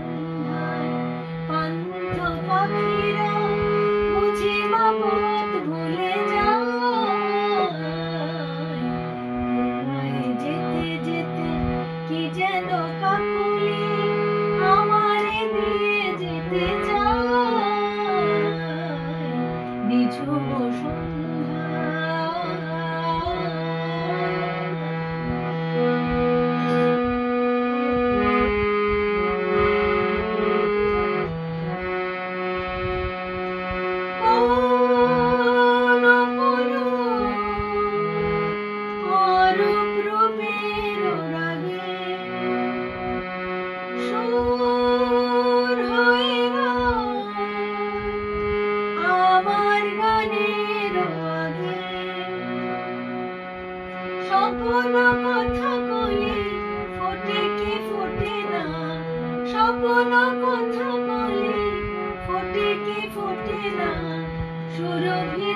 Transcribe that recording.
সন্ধ্যায় পান্থ পাখিরা বুঝি বা পথ ভুলে যায়। কোথায় যেতে যেতে কি যেন কাকলি আমারে দিয়ে যেতে চায়। নিঝুম অরূপ রূপের রাগে সুর হয়ে আমার গানের আগে। স্বপ্ন কথা বলি ফোটে কি ফোটে না, স্বপ্ন কথা বলি ফোটে কি ফোটে না, সুরভি